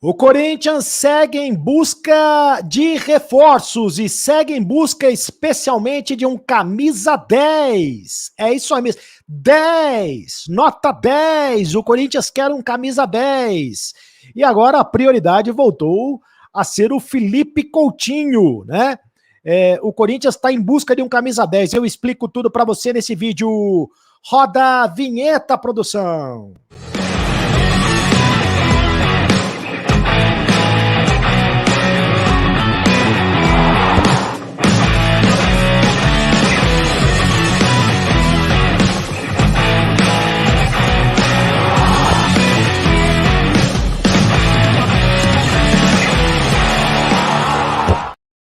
O Corinthians segue em busca de reforços e segue em busca especialmente de um camisa 10. É isso aí mesmo. 10, nota 10. O Corinthians quer um camisa 10. E agora a prioridade voltou a ser o Felipe Coutinho, né? O Corinthians está em busca de um camisa 10. Eu explico tudo para você nesse vídeo. Roda a vinheta, produção.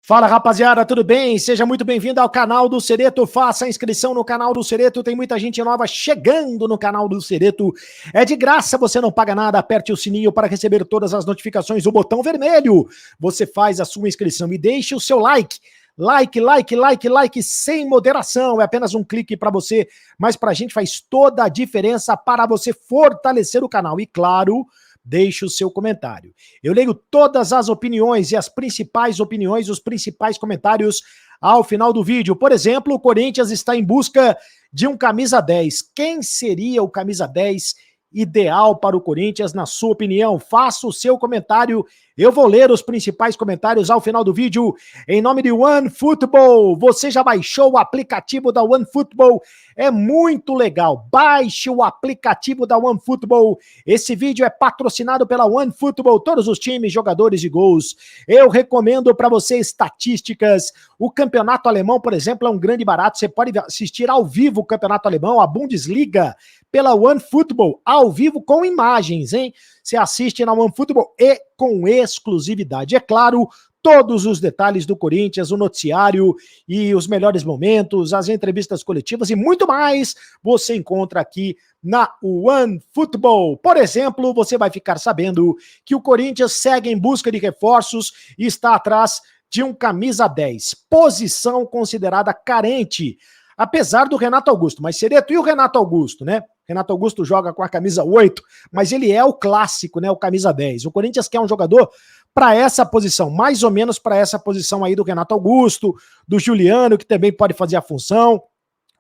Fala, rapaziada, tudo bem? Seja muito bem-vindo ao canal do Cereto. Faça a inscrição no canal do Cereto. Tem muita gente nova chegando no canal do Cereto. É de graça, você não paga nada. Aperte o sininho para receber todas as notificações, o botão vermelho. Você faz a sua inscrição e deixe o seu like. Like, sem moderação. É apenas um clique para você, mas para a gente faz toda a diferença para você fortalecer o canal. E claro, deixe o seu comentário. Eu leio todas as opiniões e as principais opiniões, os principais comentários ao final do vídeo. Por exemplo, o Corinthians está em busca de um camisa 10. Quem seria o camisa 10 ideal para o Corinthians, na sua opinião? Faça o seu comentário. Eu vou ler os principais comentários ao final do vídeo. Em nome de OneFootball, você já baixou o aplicativo da OneFootball? É muito legal. Baixe o aplicativo da OneFootball. Esse vídeo é patrocinado pela OneFootball. Todos os times, jogadores e gols. Eu recomendo para você estatísticas. O campeonato alemão, por exemplo, é um grande barato. Você pode assistir ao vivo o campeonato alemão, a Bundesliga, pela OneFootball, ao vivo com imagens, hein? Você assiste na OneFootball e com exclusividade. É claro, todos os detalhes do Corinthians, o noticiário e os melhores momentos, as entrevistas coletivas e muito mais, você encontra aqui na OneFootball. Por exemplo, você vai ficar sabendo que o Corinthians segue em busca de reforços e está atrás de um camisa 10, posição considerada carente, apesar do Renato Augusto. Mas Cereto, e o Renato Augusto, né? Renato Augusto joga com a camisa 8, mas ele é o clássico, né? O camisa 10. O Corinthians quer um jogador para essa posição, mais ou menos para essa posição aí do Renato Augusto, do Juliano, que também pode fazer a função.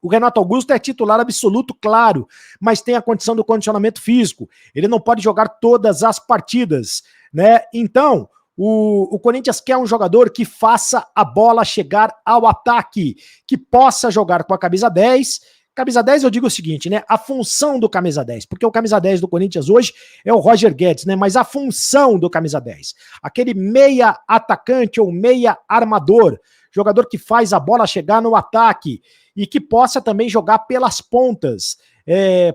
O Renato Augusto é titular absoluto, claro, mas tem a condição do condicionamento físico. Ele não pode jogar todas as partidas, né? Então, o Corinthians quer um jogador que faça a bola chegar ao ataque, que possa jogar com a camisa 10. Camisa 10, eu digo o seguinte, né? A função do camisa 10, porque o camisa 10 do Corinthians hoje é o Roger Guedes, né? Mas a função do camisa 10, aquele meia atacante ou meia armador, jogador que faz a bola chegar no ataque e que possa também jogar pelas pontas.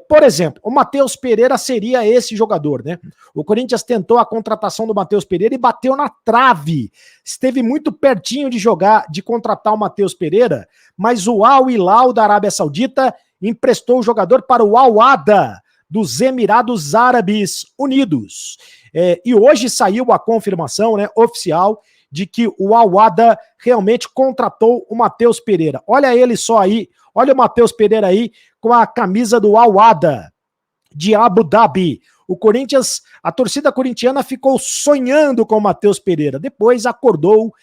Por exemplo, o Matheus Pereira seria esse jogador, né? O Corinthians tentou a contratação do Matheus Pereira e bateu na trave. Esteve muito pertinho de contratar o Matheus Pereira, mas o Al Hilal da Arábia Saudita emprestou o jogador para o Al Wahda dos Emirados Árabes Unidos. E hoje saiu a confirmação, né, oficial, de que o Al Wahda realmente contratou o Matheus Pereira. Olha ele só aí, olha o Matheus Pereira aí com a camisa do Al Wahda de Abu Dhabi. O Corinthians, a torcida corintiana ficou sonhando com o Matheus Pereira. Depois acordou,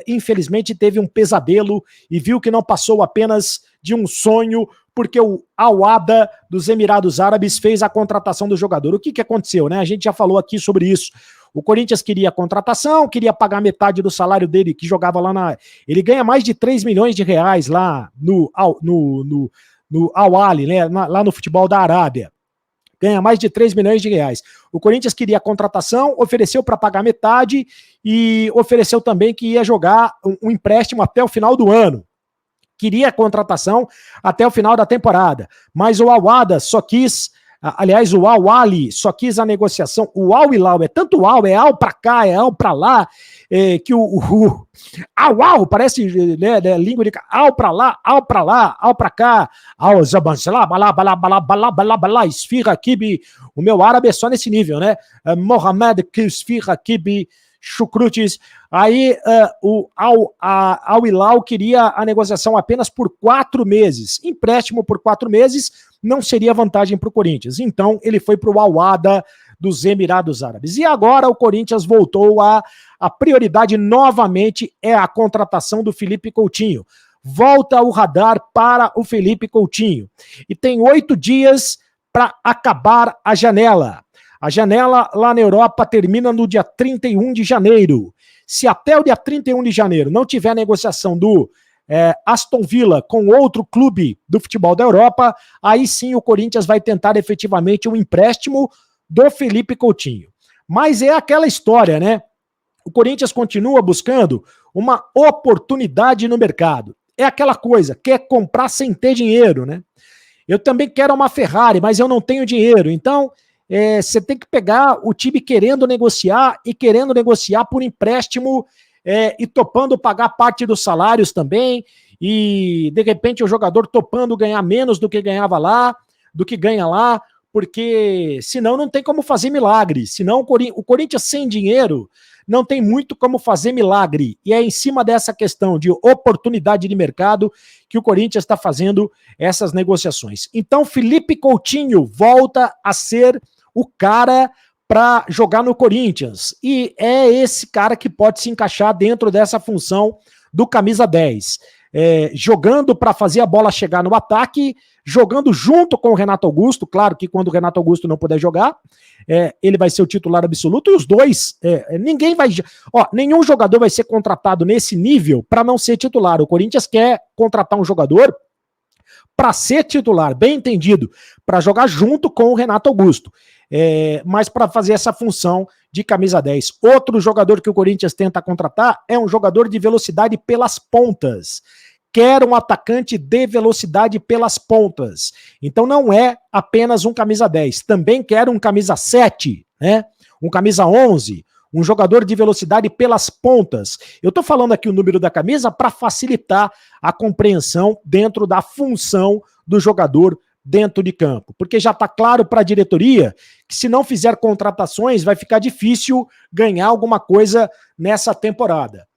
infelizmente teve um pesadelo e viu que não passou apenas de um sonho, porque o Al Wahda dos Emirados Árabes fez a contratação do jogador. O que aconteceu, né? A gente já falou aqui sobre isso. O Corinthians queria a contratação, queria pagar metade do salário dele, que jogava lá na... Ele ganha mais de 3 milhões de reais lá no Al Ahly, né? Lá no futebol da Arábia. Ganha mais de 3 milhões de reais. O Corinthians queria a contratação, ofereceu para pagar metade e ofereceu também que ia jogar um empréstimo até o final do ano. Queria a contratação até o final da temporada. Mas o Al Wahda só quis... Aliás, o Al Ahly só quis a negociação. O Al Hilal é tanto Al, é Al pra cá, é Al pra lá, que o Al parece, né, língua de Al pra lá, Al pra lá, Al pra cá, Al Zabanzala, balá, esfirra kibi. O meu árabe é só nesse nível, né? Mohamed esfirra kibi, chucrutes. Aí o Al Hilal queria a negociação apenas por 4 meses. Empréstimo por 4 meses não seria vantagem para o Corinthians. Então ele foi para o Al Wahda dos Emirados Árabes. E agora o Corinthians voltou a prioridade novamente é a contratação do Felipe Coutinho. Volta o radar para o Felipe Coutinho. E tem 8 dias para acabar a janela. A janela lá na Europa termina no dia 31 de janeiro. Se até o dia 31 de janeiro não tiver negociação do Aston Villa com outro clube do futebol da Europa, aí sim o Corinthians vai tentar efetivamente um empréstimo do Felipe Coutinho. Mas é aquela história, né? O Corinthians continua buscando uma oportunidade no mercado. É aquela coisa, quer comprar sem ter dinheiro, né? Eu também quero uma Ferrari, mas eu não tenho dinheiro. Então, você tem que pegar o time querendo negociar e querendo negociar por empréstimo e topando pagar parte dos salários também. E, de repente, o jogador topando ganhar menos do que ganhava lá, do que ganha lá, porque senão não tem como fazer milagre. Senão o Corinthians sem dinheiro não tem muito como fazer milagre. E é em cima dessa questão de oportunidade de mercado que o Corinthians está fazendo essas negociações. Então, Felipe Coutinho volta a ser o cara para jogar no Corinthians. E é esse cara que pode se encaixar dentro dessa função do camisa 10. Jogando para fazer a bola chegar no ataque, jogando junto com o Renato Augusto. Claro que quando o Renato Augusto não puder jogar, ele vai ser o titular absoluto, e os dois, ninguém vai... nenhum jogador vai ser contratado nesse nível para não ser titular. O Corinthians quer contratar um jogador para ser titular, bem entendido, para jogar junto com o Renato Augusto, mas para fazer essa função de camisa 10. Outro jogador que o Corinthians tenta contratar é um jogador de velocidade pelas pontas. Quer um atacante de velocidade pelas pontas. Então não é apenas um camisa 10, também quer um camisa 7, né? Um camisa 11, um jogador de velocidade pelas pontas. Eu estou falando aqui o número da camisa para facilitar a compreensão dentro da função do jogador dentro de campo, porque já está claro para a diretoria que se não fizer contratações vai ficar difícil ganhar alguma coisa nessa temporada.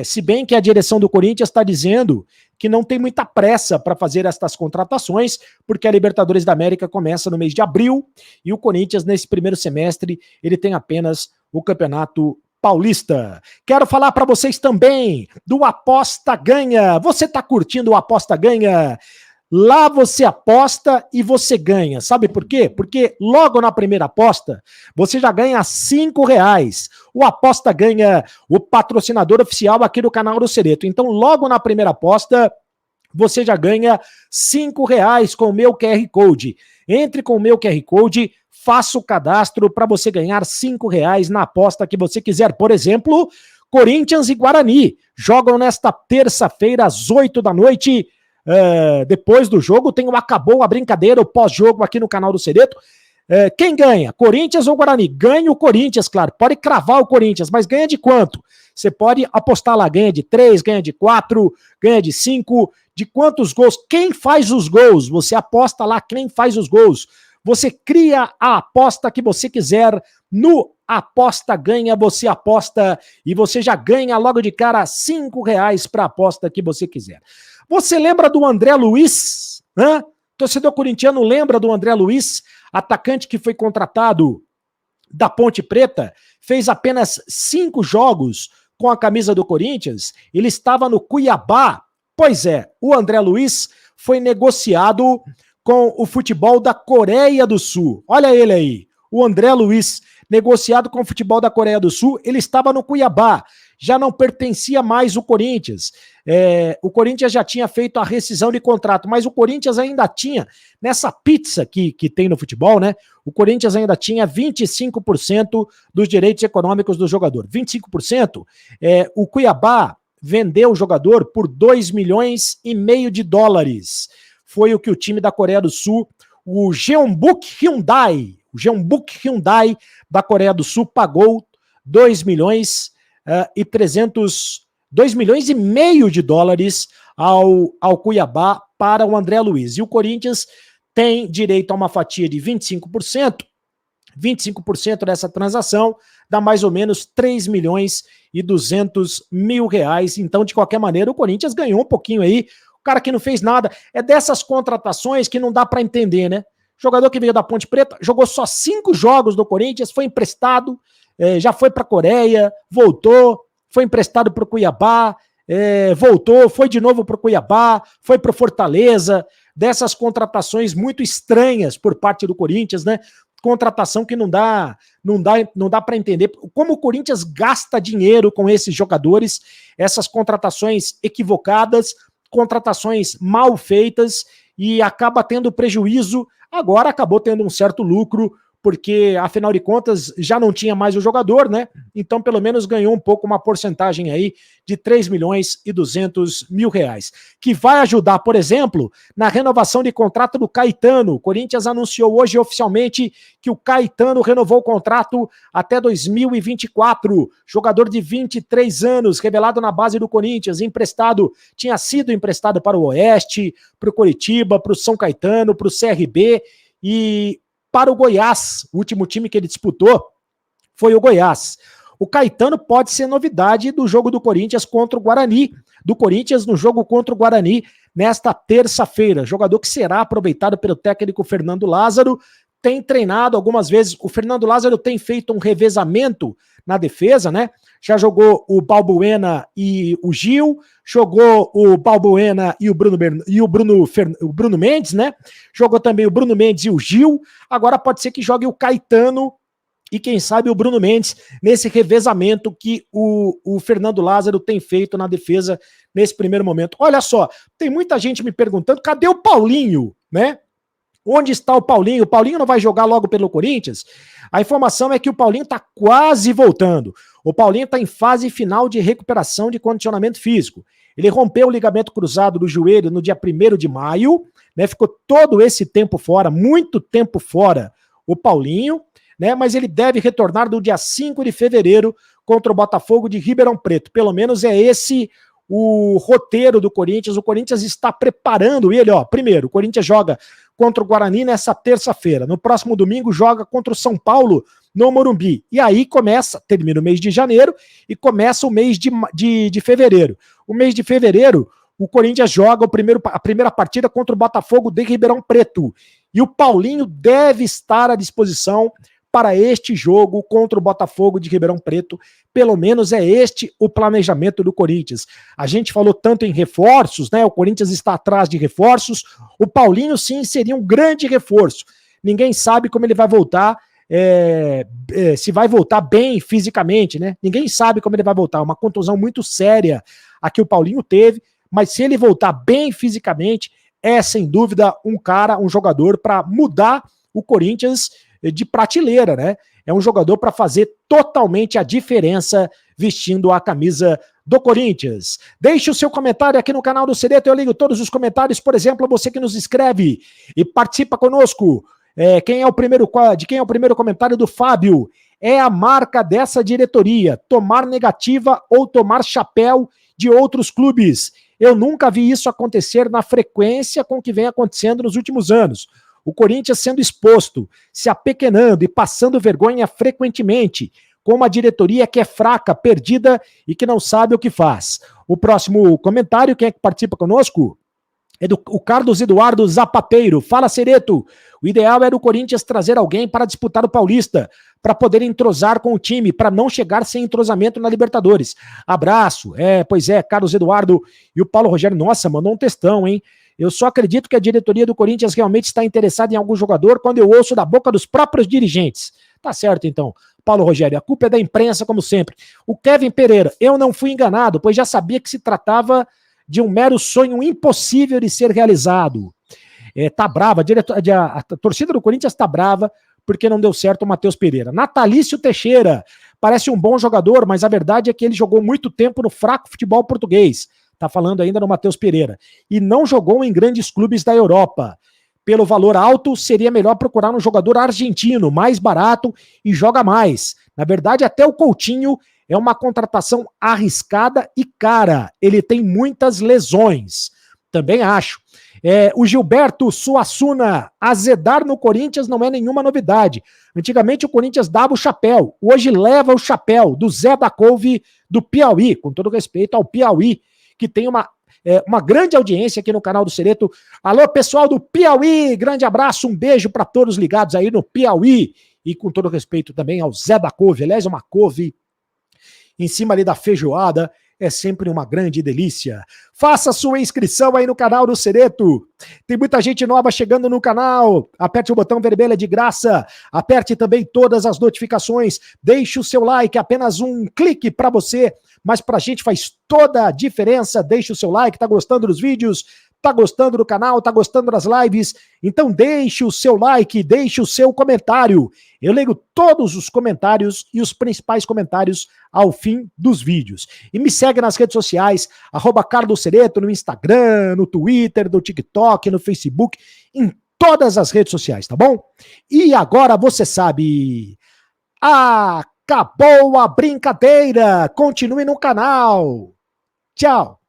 Se bem que a direção do Corinthians está dizendo que não tem muita pressa para fazer estas contratações, porque a Libertadores da América começa no mês de abril e o Corinthians nesse primeiro semestre ele tem apenas o Campeonato Paulista. Quero falar para vocês também do Aposta Ganha. Você está curtindo o Aposta Ganha? Lá você aposta e você ganha. Sabe por quê? Porque logo na primeira aposta, você já ganha R$5. O Aposta Ganha, o patrocinador oficial aqui do canal do Cereto. Então, logo na primeira aposta, você já ganha R$5 com o meu QR Code. Entre com o meu QR Code, faça o cadastro para você ganhar R$5 na aposta que você quiser. Por exemplo, Corinthians e Guarani jogam nesta terça-feira às 8 da noite. Depois do jogo tem o Acabou a Brincadeira, o pós-jogo aqui no canal do Cereto. Quem ganha? Corinthians ou Guarani? Ganha o Corinthians, claro. Pode cravar o Corinthians, mas ganha de quanto? Você pode apostar lá, ganha de 3, ganha de 4, ganha de 5, de quantos gols? Quem faz os gols? Você aposta lá quem faz os gols. Você cria a aposta que você quiser no Aposta Ganha, você aposta e você já ganha logo de cara R$5 para a aposta que você quiser. Você lembra do André Luiz? Torcedor corintiano lembra do André Luiz, atacante que foi contratado da Ponte Preta, fez apenas 5 jogos com a camisa do Corinthians, ele estava no Cuiabá. Pois é, o André Luiz foi negociado com o futebol da Coreia do Sul. Olha ele aí, o André Luiz, negociado com o futebol da Coreia do Sul, ele estava no Cuiabá, já não pertencia mais ao Corinthians. O Corinthians já tinha feito a rescisão de contrato, mas o Corinthians ainda tinha, nessa pizza que tem no futebol, né? O Corinthians ainda tinha 25% dos direitos econômicos do jogador. 25%, o Cuiabá vendeu o jogador por $2,5 milhões. Foi o que o time da Coreia do Sul, o Jeonbuk Hyundai da Coreia do Sul pagou $2,5 milhões ao Cuiabá para o André Luiz. E o Corinthians tem direito a uma fatia de 25%. 25% dessa transação dá mais ou menos R$3,2 milhões. Então, de qualquer maneira, o Corinthians ganhou um pouquinho aí. O cara que não fez nada. É dessas contratações que não dá para entender, né? jogador que veio da Ponte Preta, jogou só 5 jogos no Corinthians, foi emprestado, já foi para a Coreia, voltou, foi emprestado para o Cuiabá, voltou, foi de novo para o Cuiabá, foi para o Fortaleza, dessas contratações muito estranhas por parte do Corinthians, né? Contratação que não dá para entender como o Corinthians gasta dinheiro com esses jogadores, essas contratações equivocadas, contratações mal feitas e acaba tendo prejuízo. Agora acabou tendo um certo lucro, porque afinal de contas já não tinha mais o jogador, né? Então pelo menos ganhou um pouco, uma porcentagem aí de 3.200.000 reais, que vai ajudar, por exemplo, na renovação de contrato do Caetano. O Corinthians anunciou hoje oficialmente que o Caetano renovou o contrato até 2024, jogador de 23 anos, revelado na base do Corinthians, tinha sido emprestado para o Oeste, para o Coritiba, para o São Caetano, para o CRB e para o Goiás. O último time que ele disputou foi o Goiás. O Caetano pode ser novidade do jogo do Corinthians contra o Guarani, do Corinthians no jogo contra o Guarani nesta terça-feira. Jogador que será aproveitado pelo técnico Fernando Lázaro, tem treinado algumas vezes. O Fernando Lázaro tem feito um revezamento na defesa, né? Já jogou o Balbuena e o Gil, jogou o Balbuena e o Bruno Mendes, né? Jogou também o Bruno Mendes e o Gil. Agora pode ser que jogue o Caetano e quem sabe o Bruno Mendes nesse revezamento que o Fernando Lázaro tem feito na defesa nesse primeiro momento. Olha só, tem muita gente me perguntando, cadê o Paulinho, né? Onde está o Paulinho? O Paulinho não vai jogar logo pelo Corinthians? A informação é que o Paulinho está quase voltando. O Paulinho está em fase final de recuperação de condicionamento físico. Ele rompeu o ligamento cruzado do joelho no dia 1º de maio, né? Ficou todo esse tempo fora, muito tempo fora, o Paulinho, né? Mas ele deve retornar no dia 5 de fevereiro contra o Botafogo de Ribeirão Preto. Pelo menos é esse o roteiro do Corinthians. O Corinthians está preparando ele, ó. Primeiro, o Corinthians joga contra o Guarani nessa terça-feira. No próximo domingo joga contra o São Paulo no Morumbi. E aí termina o mês de janeiro e começa o mês de fevereiro. O mês de fevereiro, o Corinthians joga a primeira partida contra o Botafogo de Ribeirão Preto. E o Paulinho deve estar à disposição para este jogo contra o Botafogo de Ribeirão Preto. Pelo menos é este o planejamento do Corinthians. A gente falou tanto em reforços, né? O Corinthians está atrás de reforços. O Paulinho, sim, seria um grande reforço. Ninguém sabe como ele vai voltar, se vai voltar bem fisicamente, né? Ninguém sabe como ele vai voltar. Uma contusão muito séria a que o Paulinho teve, mas se ele voltar bem fisicamente, é sem dúvida um jogador para mudar o Corinthians de prateleira, né? É um jogador para fazer totalmente a diferença vestindo a camisa do Corinthians. Deixe o seu comentário aqui no canal do Cereto, eu ligo todos os comentários, por exemplo, você que nos escreve e participa conosco. De quem é o primeiro comentário? Do Fábio. É a marca dessa diretoria, tomar negativa ou tomar chapéu de outros clubes. Eu nunca vi isso acontecer na frequência com que vem acontecendo nos últimos anos. O Corinthians sendo exposto, se apequenando e passando vergonha frequentemente, com uma diretoria que é fraca, perdida e que não sabe o que faz. O próximo comentário, quem é que participa conosco? É do Carlos Eduardo Zapateiro. Fala, Cereto. O ideal era o Corinthians trazer alguém para disputar o Paulista, para poder entrosar com o time, para não chegar sem entrosamento na Libertadores. Abraço. Pois é, Carlos Eduardo e o Paulo Rogério. Nossa, mandou um textão, hein? Eu só acredito que a diretoria do Corinthians realmente está interessada em algum jogador quando eu ouço da boca dos próprios dirigentes. Tá certo, então. Paulo Rogério, a culpa é da imprensa, como sempre. O Kevin Pereira, eu não fui enganado, pois já sabia que se tratava de um mero sonho impossível de ser realizado. Tá brava, a torcida do Corinthians tá brava porque não deu certo o Matheus Pereira. Natalício Teixeira, parece um bom jogador, mas a verdade é que ele jogou muito tempo no fraco futebol português. Tá falando ainda no Matheus Pereira. E não jogou em grandes clubes da Europa. Pelo valor alto, seria melhor procurar um jogador argentino, mais barato e joga mais. Na verdade, até o Coutinho é uma contratação arriscada e cara. Ele tem muitas lesões. Também acho. O Gilberto Suassuna, azedar no Corinthians não é nenhuma novidade. Antigamente o Corinthians dava o chapéu. Hoje leva o chapéu do Zé da Couve do Piauí, com todo respeito ao Piauí, que tem uma grande audiência aqui no canal do Sereto. Alô, pessoal do Piauí, grande abraço, um beijo para todos ligados aí no Piauí. E com todo respeito também ao Zé da Couve, aliás, uma couve em cima ali da feijoada, é sempre uma grande delícia. Faça sua inscrição aí no canal do Sereto. Tem muita gente nova chegando no canal. Aperte o botão vermelho, é de graça. Aperte também todas as notificações. Deixe o seu like, apenas um clique para você, mas pra gente faz toda a diferença. Deixe o seu like, tá gostando dos vídeos? Tá gostando do canal? Tá gostando das lives? Então deixe o seu like, deixe o seu comentário. Eu leio todos os comentários e os principais comentários ao fim dos vídeos. E me segue nas redes sociais, @CarlosSereto, no Instagram, no Twitter, no TikTok, no Facebook, em todas as redes sociais, tá bom? E agora você sabe, acabou a brincadeira! Continue no canal. Tchau!